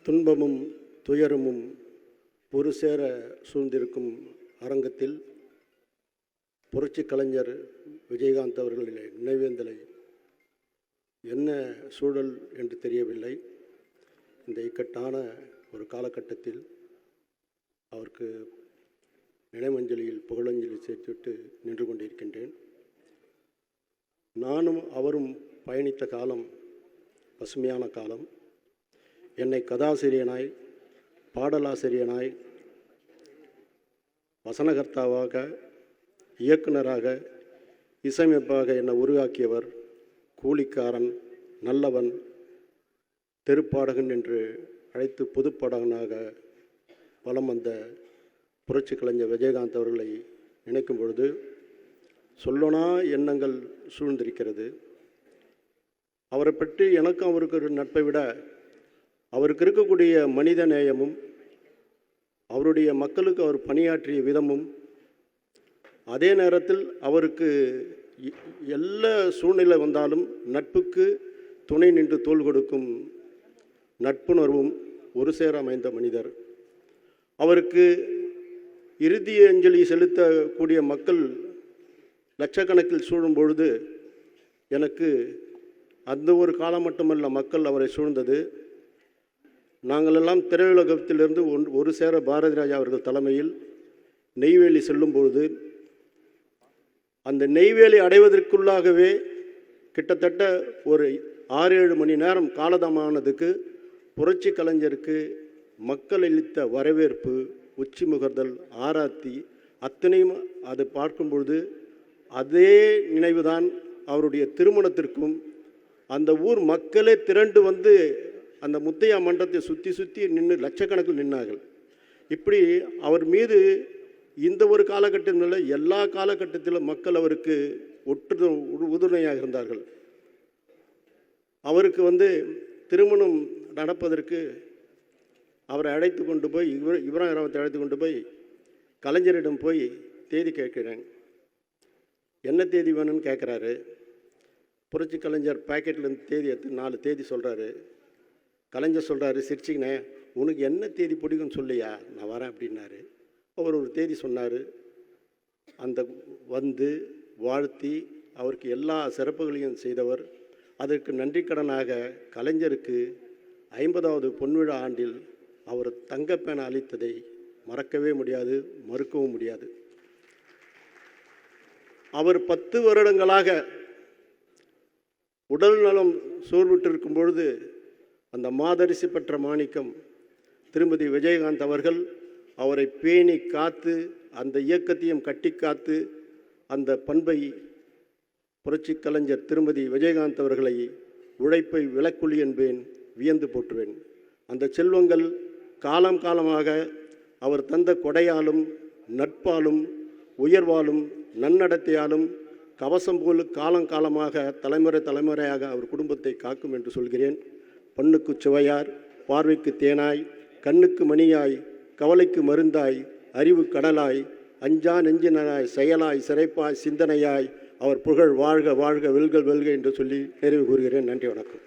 துன்பமும் துயரமும் ஒரு சேர சூழ்ந்திருக்கும் அரங்கத்தில் புரட்சி கலைஞர் விஜயகாந்த் அவர்களின் நினைவேந்தலை என்ன சூழல் என்று தெரியவில்லை. இந்த இக்கட்டான ஒரு காலகட்டத்தில் அவருக்கு நினைவஞ்சலியில் புகழஞ்சலி சேர்த்துவிட்டு நின்று கொண்டிருக்கின்றேன். நானும் அவரும் பயணித்த காலம் பசுமையான காலம். என்னை கதாசிரியனாய், பாடலாசிரியனாய், வசனகர்த்தாவாக, இயக்குனராக, இசையமைப்பாக என்னை உருவாக்கியவர். கூலிக்காரன், நல்லவன், தெருப்பாடகன் என்று அழைத்து பொதுப்பாடகனாக வலம் வந்த புரட்சி கலைஞர் விஜயகாந்த் அவர்களை நினைக்கும் பொழுது சொல்லனா எண்ணங்கள் சூழ்ந்திருக்கிறது. அவரை பற்றி எனக்கும் அவருக்கு ஒரு நட்பை விட அவருக்கு இருக்கக்கூடிய மனித நேயமும், அவருடைய மக்களுக்கு அவர் பணியாற்றிய விதமும், அதே நேரத்தில் அவருக்கு எல்லா சூழ்நிலை வந்தாலும் நட்புக்கு துணை நின்று தோள் கொடுக்கும் நட்புணர்வும் ஒரு சேர அமைந்த மனிதர். அவருக்கு இறுதி அஞ்சலி செலுத்தக்கூடிய மக்கள் லட்சக்கணக்கில் சூழும் பொழுது எனக்கு அந்த ஒரு காலம் மட்டுமல்ல மக்கள் அவரை சூழ்ந்தது. நாங்களெல்லாம் திரையுலகத்திலிருந்து ஒரு சேர பாரதி ராஜா அவர்கள் தலைமையில் நெய்வேலி செல்லும் பொழுது அந்த நெய்வேலி அடைவதற்குள்ளாகவே கிட்டத்தட்ட ஒரு 6-7 மணி நேரம் காலதாமதமானதுக்கு புரட்சி கலைஞருக்கு மக்கள் அளித்த வரவேற்பு, உச்சி முகர்தல், ஆராத்தி அத்தனையும் அதை பார்க்கும் பொழுது அதே நினைவுதான் அவருடைய திருமணத்திற்கும். அந்த ஊர் மக்களே திரண்டு வந்து அந்த முத்தையா மன்றத்தை சுற்றி நின்று லட்சக்கணக்கில் நின்றார்கள். இப்படி அவர் மீது இந்த ஒரு காலகட்டத்தில் எல்லா காலகட்டத்திலும் மக்கள் அவருக்கு உறுதுணையாக இருந்தார்கள். அவருக்கு திருமணம் நடப்பதற்கு அவரை அழைத்து கொண்டு போய் இப்ராஹிம் ராவத்தை அழைத்து கொண்டு போய் கலைஞரிடம் போய் தேதி கேட்கிறேன். என்ன தேதி வேணும்னு கேட்குறாரு. புரட்சி கலைஞர் பேக்கெட்லேருந்து தேதி எடுத்து 4 தேதி சொல்கிறாரு. கலைஞர் சொல்கிறாரு, சிரிச்சிங்கண்ணே, உனக்கு என்ன தேதி பிடிக்கும்னு சொல்லியா, நான் வரேன் அப்படின்னாரு. அவர் ஒரு தேதி சொன்னார். அந்த வாழ்த்தி அவருக்கு எல்லா சிறப்புகளையும் செய்தவர். அதற்கு நன்றிக்கடனாக கலைஞருக்கு 50வது பொன்விழா ஆண்டில் அவர் தங்கப்பேனை அளித்ததை மறக்கவே முடியாது, மறுக்கவும் முடியாது. அவர் 10 வருடங்களாக உடல் நலம் சோர்விட்டிருக்கும் பொழுது அந்த மாதரிசி பெற்ற மாணிக்கம் திருமதி விஜயகாந்த் அவர்கள் அவரை பேணி காத்து, அந்த இயக்கத்தையும் கட்டி காத்து, அந்த பண்பை புரட்சி கலைஞர் திருமதி விஜயகாந்த் அவர்களை உழைப்பை விளக்குழி என்பேன், வியந்து போற்றுவேன். அந்த செல்வங்கள் காலம் காலமாக அவர் தந்த கொடையாலும், நட்பாலும், உயர்வாலும், நன்னடத்தையாலும் கவசம் போல் காலங்காலமாக தலைமுறையாக அவர் குடும்பத்தை காக்கும் என்று சொல்கிறேன். பண்ணுக்கு சுவையார், பார்வைக்கு தேனாய், கண்ணுக்கு மணியாய், கவலைக்கு மருந்தாய், அறிவு கடலாய், அஞ்சா நெஞ்சினராய், செயலாய், சிறைப்பாய், சிந்தனையாய் அவர் புகழ் வாழ்க வாழ்க வெல்க வெல்க என்று சொல்லி நிறைவு கூறுகிறேன். நன்றி, வணக்கம்.